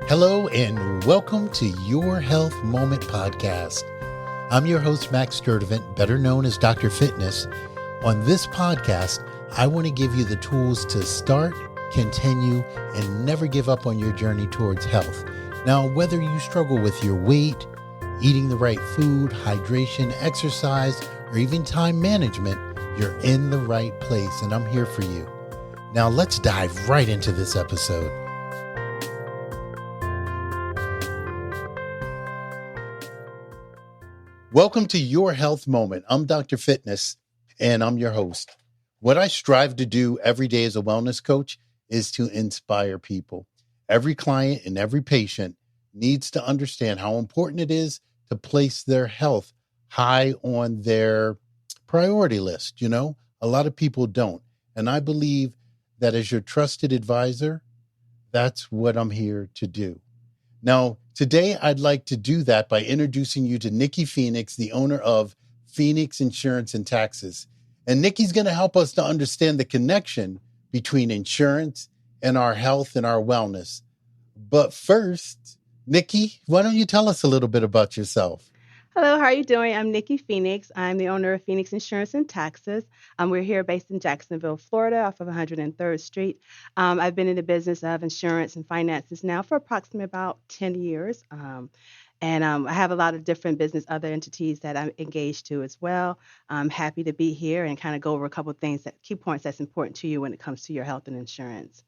Hello and welcome to Your Health Moment podcast. I'm your host, Max Sturdivant, better known as Dr. Fitness. On this podcast, I want to give you the tools to start, continue, and never give up on your journey towards health. Now, whether you struggle with your weight, eating the right food, hydration, exercise, or even time management, you're in the right place, and I'm here for you. Now, let's dive right into this episode. Welcome to Your Health Moment. I'm Dr. Fitness, and I'm your host. What I strive to do every day as a wellness coach is to inspire people. Every client and every patient needs to understand how important it is to place their health high on their priority list. You know, a lot of people don't. And I believe that as your trusted advisor, that's what I'm here to do. Now, today I'd like to do that by introducing you to Nikki Phoenix, the owner of Phoenix Insurance and Taxes. And Nikki's going to help us to understand the connection between insurance and our health and our wellness. But first, Nikki, why don't you tell us a little bit about yourself? Hello, how are you doing? I'm Nikki Phoenix. I'm the owner of Phoenix Insurance and Taxes. We're here based in Jacksonville, Florida, off of 103rd Street. I've been in the business of insurance and finances now for approximately about 10 years. I have a lot of different other entities that I'm engaged to as well. I'm happy to be here and kind of go over a couple of key points that's important to you when it comes to your health and insurance.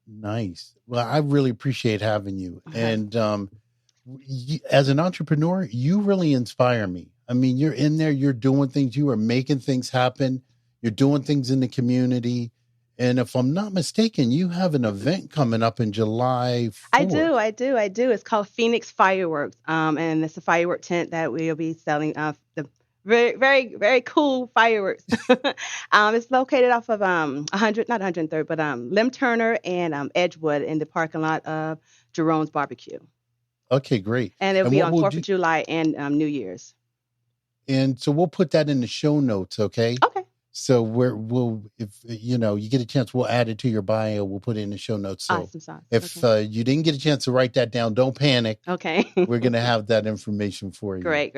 Nice. Well, I really appreciate having you. And as an entrepreneur, you really inspire me. I mean, you're in there, you're doing things, you are making things happen, you're doing things in the community. And if I'm not mistaken, you have an event coming up in July 4th. I do. It's called Phoenix Fireworks. And it's a firework tent that we'll be selling the very, very, very cool fireworks. It's located off of 103rd, but Lim Turner and Edgewood in the parking lot of Jerome's Barbecue. Okay, great. And it'll be on 4th of July and New Year's. And so we'll put that in the show notes, okay? Okay. So if you get a chance, we'll add it to your bio. We'll put it in the show notes. So awesome. If you didn't get a chance to write that down, don't panic. Okay. We're going to have that information for you. Great.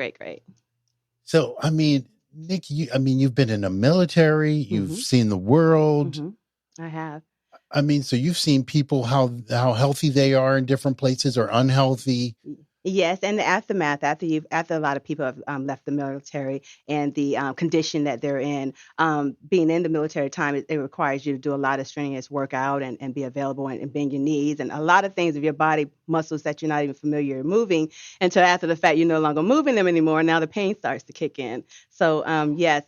So, I mean, Nikki, you've been in the military, you've seen the world. I have. I mean, so you've seen people, how healthy they are in different places or unhealthy. Yes, and the aftermath after a lot of people have left the military and the condition that they're in, being in the military time, it requires you to do a lot of strenuous workout and be available and bend your knees and a lot of things of your body muscles that you're not even familiar with moving until after the fact you're no longer moving them anymore. Now the pain starts to kick in. So yes,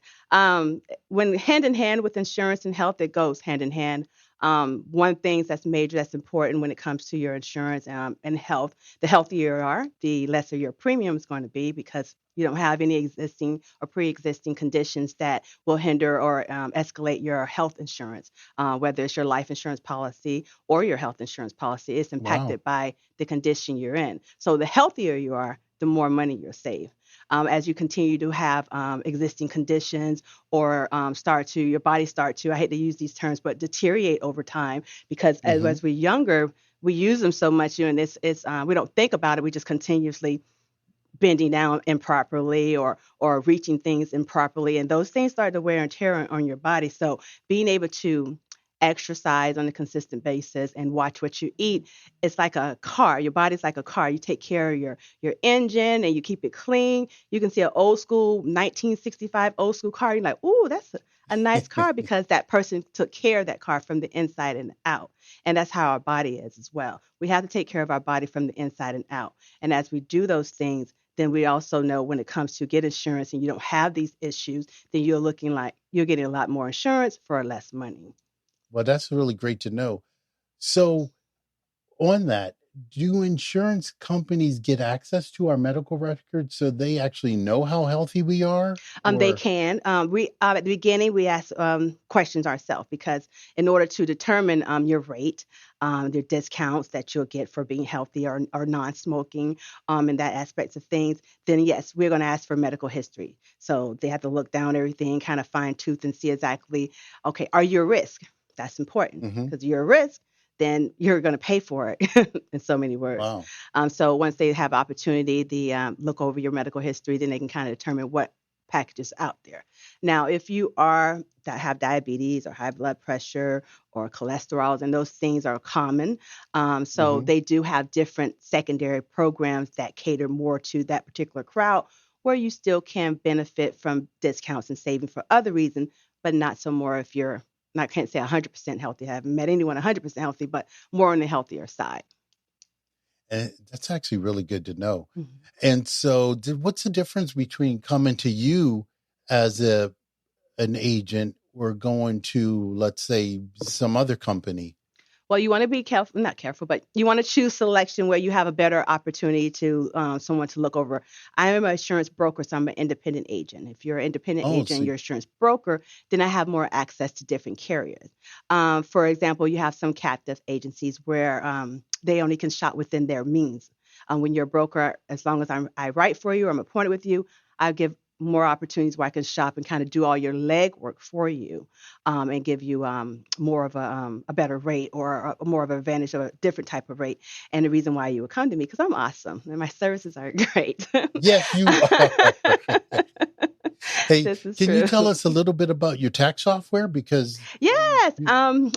when hand in hand with insurance and health, it goes hand in hand. One thing that's major, that's important when it comes to your insurance and health, the healthier you are, the lesser your premium is going to be because you don't have any existing or pre-existing conditions that will hinder or escalate your health insurance, whether it's your life insurance policy or your health insurance policy. It's impacted by the condition you're in. So the healthier you are, the more money you'll save. As you continue to have existing conditions or your body start to, I hate to use these terms, but deteriorate over time because as we're younger, we use them so much, and we don't think about it. We just continuously bending down improperly or reaching things improperly, and those things start to wear and tear on your body. So being able to exercise on a consistent basis and watch what you eat, it's like a car. Your body's like a car. You take care of your engine and you keep it clean. You can see an old school 1965 old school car. You're like, ooh, that's a nice car because that person took care of that car from the inside and out. And that's how our body is as well. We have to take care of our body from the inside and out. And as we do those things, then we also know when it comes to get insurance and you don't have these issues, then you're looking like you're getting a lot more insurance for less money. Well, that's really great to know. So on that, do insurance companies get access to our medical records so they actually know how healthy we are? They can. We at the beginning we ask questions ourselves because in order to determine your rate, the discounts that you'll get for being healthy or non-smoking, and that aspects of things, then yes, we're going to ask for medical history. So they have to look down everything, kind of fine tooth and see exactly, okay, are you a risk? That's important because you're a risk. then you're going to pay for it in so many words. Wow. So once they have opportunity, the look over your medical history, then they can kind of determine what packages out there. Now, if you are that have diabetes or high blood pressure or cholesterol, and those things are common, so Hmm. they do have different secondary programs that cater more to that particular crowd, where you still can benefit from discounts and saving for other reasons, but not so more if you're. I can't say 100% healthy. I haven't met anyone 100% healthy, but more on the healthier side. And that's actually really good to know. Mhm. And so, what's the difference between coming to you as an agent or going to, let's say, some other company? Well, you want to be careful, not careful, but you want to choose selection where you have a better opportunity to someone to look over. I am an insurance broker, so I'm an independent agent. If you're an independent Oh, agent, see. you're an insurance broker, then I have more access to different carriers. For example, you have some captive agencies where they only can shop within their means. When you're a broker, as long as I write for you or I'm appointed with you, I give more opportunities where I can shop and kind of do all your legwork for you, and give you more of a better rate or more of an advantage of a different type of rate. And the reason why you would come to me because I'm awesome and my services are great. Yes, you are. Hey, This is can you true. tell us a little bit about your tax software? Because Yes. you,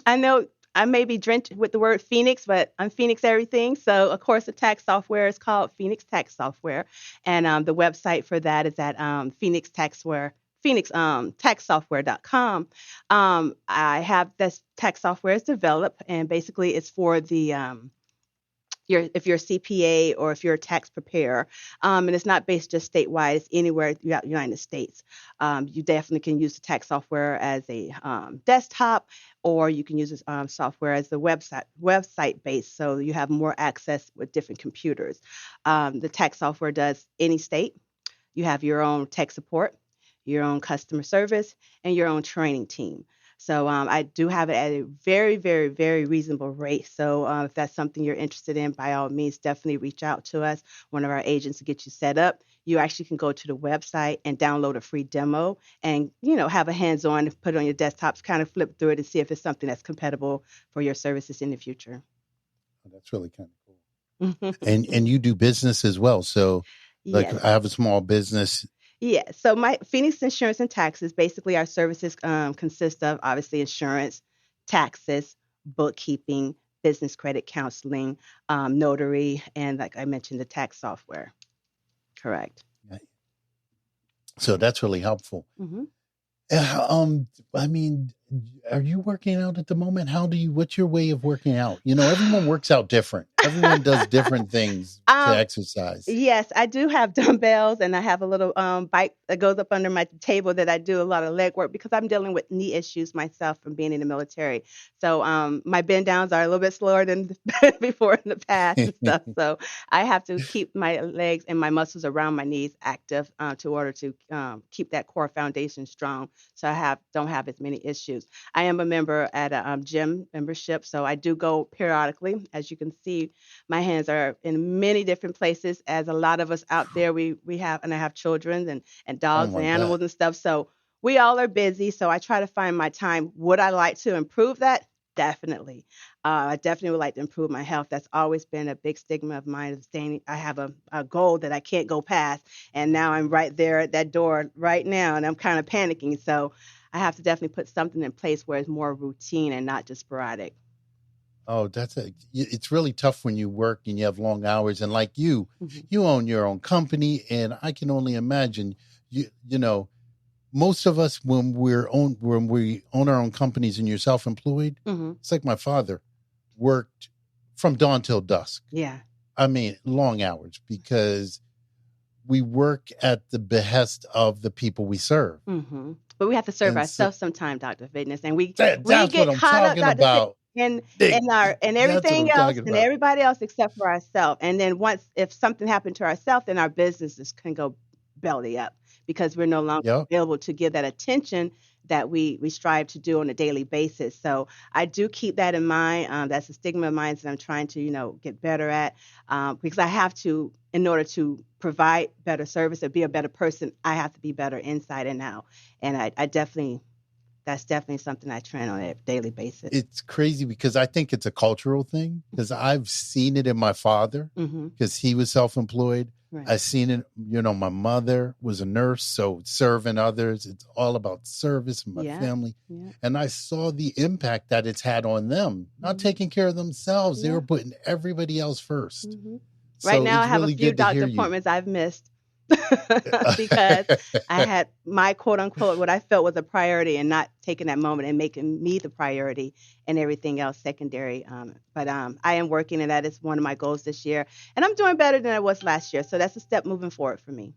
I know I may be drenched with the word Phoenix, but I'm Phoenix everything. So, of course, the tax software is called Phoenix Tax Software, and the website for that is at Phoenix Taxware. Phoenix taxsoftware.com. I have this tax software is developed, and basically it's for the if you're a CPA or if you're a tax preparer, and it's not based just statewide, it's anywhere throughout the United States. You definitely can use the tax software as a desktop, or you can use this software as the website based, so you have more access with different computers. The tax software does any state. You have your own tech support, your own customer service, and your own training team. So I do have it at a very, very, very reasonable rate. So if that's something you're interested in, by all means, definitely reach out to us. One of our agents will get you set up. You actually can go to the website and download a free demo, and have a hands-on, put it on your desktops, kind of flip through it and see if it's something that's compatible for your services in the future. oh, that's really kind of cool. And you do business as well. So, like, Yes. I have a small business. Yeah. So my Phoenix Insurance and Taxes, basically our services consist of obviously insurance, taxes, bookkeeping, business credit counseling, notary, and like I mentioned, the tax software. Correct. So that's really helpful. Hmm. I mean, are you working out at the moment? What's your way of working out? Everyone works out different. Everyone does different things to um, exercise. Yes, I do have dumbbells and I have a little bike that goes up under my table that I do a lot of leg work because I'm dealing with knee issues myself from being in the military. So my bend downs are a little bit slower than before in the past and stuff. So I have to keep my legs and my muscles around my knees active to order to keep that core foundation strong. So I don't have as many issues. I am a member at a gym membership, so I do go periodically. As you can see, my hands are in many different places. As a lot of us out there, we have, and I have children and Oh dogs and my God. animals and stuff. So we all are busy. So I try to find my time. Would I like to improve that? Definitely. I definitely would like to improve my health. That's always been a big stigma of mine. Of staying, I have a goal that I can't go past, and now I'm right there at that door right now, and I'm kind of panicking. So I have to definitely put something in place where it's more routine and not just sporadic. Oh, it's really tough when you work and you have long hours. And like Hmm. you own your own company. And I can only imagine you know, most of us when we own our own companies and you're self-employed, Hmm. it's like my father worked from dawn till dusk. Yeah. I mean, long hours because we work at the behest of the people we serve. But we have to serve And so ourselves sometime, Dr. Fitness, and we that's what get I'm caught up, talking Dr. Fitness, about. Dick, in that's what everything I'm else talking and about. everybody else except for ourselves. And then once if something happened to ourselves, then our businesses can go belly up because we're no longer Yep. available to give that attention that we strive to do on a daily basis. So I do keep that in mind. That's a stigma of mine that I'm trying to get better at, because I have to, in order to provide better service and be a better person, I have to be better inside and out. And I definitely that's definitely something I trend on a daily basis. It's crazy because I think it's a cultural thing, because I've seen it in my father, Mm-hmm. because he was self-employed. Right. I've seen it, my mother was a nurse, so serving others, it's all about service and my Yeah. family. Yeah. And I saw the impact that it's had on them, not taking care of themselves. They Yeah. were putting everybody else first. Mm-hmm. So Right now, I it's have really a few good to doctor hear you. appointments I've missed because I had my quote unquote what I felt was a priority and not taking that moment and making me the priority and everything else secondary. But I am working, and that is one of my goals this year. And I'm doing better than I was last year. So that's a step moving forward for me.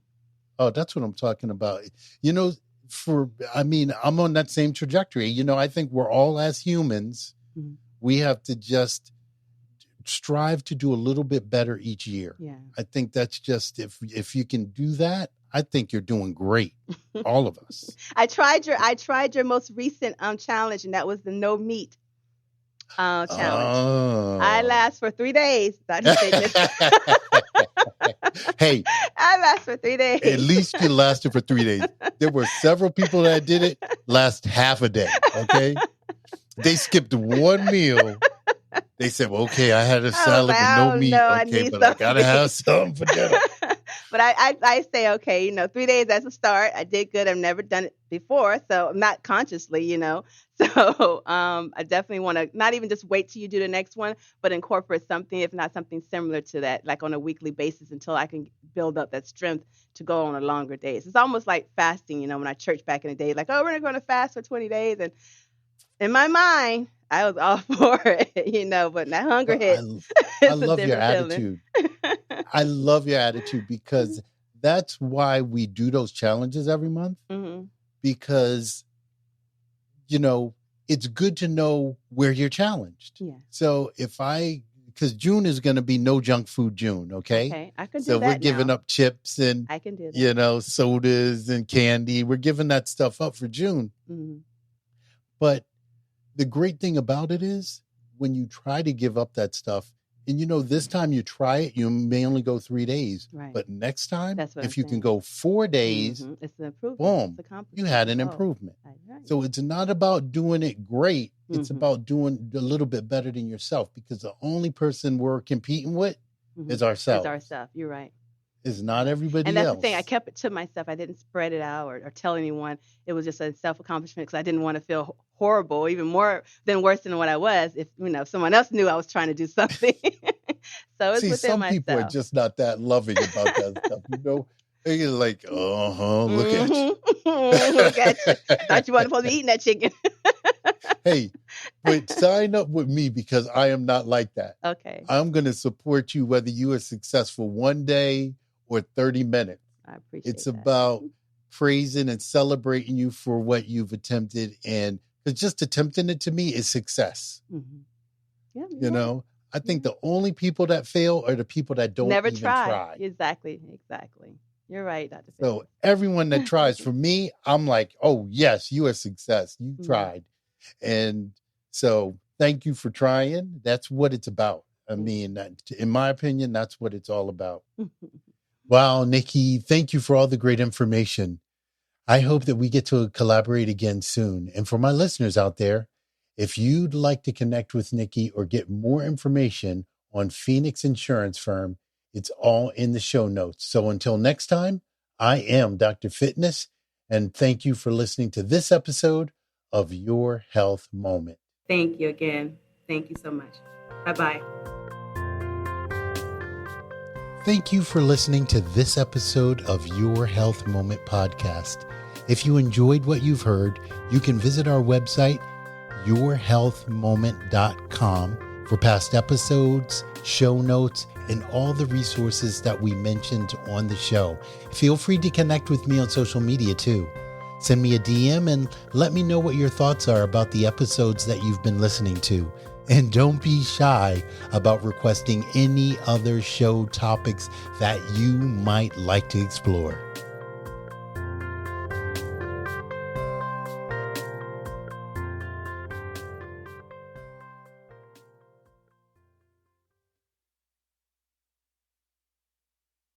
Oh, that's what I'm talking about. I'm on that same trajectory. I think we're all, as humans, Mhm. we have to just strive to do a little bit better each year. Yeah. I think that's just, if you can do that, I think you're doing great. All of us. I tried your most recent challenge, and that was the no meat challenge. Oh. I last for 3 days. Dr. Fitness. Hey, I last for 3 days. at least you lasted for 3 days. There were several people that did it last half a day. Okay. They skipped one meal. They said, well, okay, I had a salad with no meat. Okay, but I gotta have something for dinner. But I say, okay, 3 days as a start. I did good. I've never done it before, so not consciously, So I definitely want to not even just wait till you do the next one, but incorporate something, if not something similar to that, like on a weekly basis, until I can build up that strength to go on a longer days. It's almost like fasting, when I church back in the day, like, oh, we're going to fast for 20 days. And in my mind, I was all for it, but that hunger hit. I love your attitude. I love your attitude, because that's why we do those challenges every month. Mm-hmm. Because, it's good to know where you're challenged. Yeah. So because June is going to be no junk food June. Okay. I can do that. So we're giving up chips and, I can do that. Sodas and candy. We're giving that stuff up for June. Mm-hmm. But the great thing about it is when you try to give up that stuff, and this time you try it, you may only go 3 days. Right. But next time, if you can saying. go 4 days, it's an improvement. Boom, It's you had an improvement. Right. So it's not about doing it great. It's about doing a little bit better than yourself, because the only person we're competing with is ourselves. It's ourselves. You're right. It's not everybody else. And that's the thing. I kept it to myself. I didn't spread it out or tell anyone. It was just a self-accomplishment, because I didn't want to feel horrible, even more than worse than what I was, if someone else knew I was trying to do something. So it's within some myself. People are just not that loving about that stuff. They're like, look at you. Look at you. I thought you weren't supposed to be eating that chicken. Hey, but sign up with me, because I am not like that. Okay. I'm going to support you whether you are successful 1 day or 30 minutes. I appreciate It's that. about praising and celebrating you for what you've attempted. And because just attempting it, to me, is success. Yeah, I think the only people that fail are the people that don't never even try. Exactly. You're right, Dr. So everyone that tries, for me, I'm like, oh, yes, you are a success. You tried. And so thank you for trying. That's what it's about. I mean, in my opinion, that's what it's all about. Wow, Nikki, thank you for all the great information. I hope that we get to collaborate again soon. And for my listeners out there, if you'd like to connect with Nikki or get more information on Phoenix Insurance Firm, it's all in the show notes. So until next time, I am Dr. Fitness, and thank you for listening to this episode of Your Health Moment. Thank you again. Thank you so much. Bye-bye. Thank you for listening to this episode of Your Health Moment podcast. If you enjoyed what you've heard, you can visit our website, yourhealthmoment.com, for past episodes, show notes, and all the resources that we mentioned on the show. Feel free to connect with me on social media too. Send me a DM and let me know what your thoughts are about the episodes that you've been listening to. And don't be shy about requesting any other show topics that you might like to explore.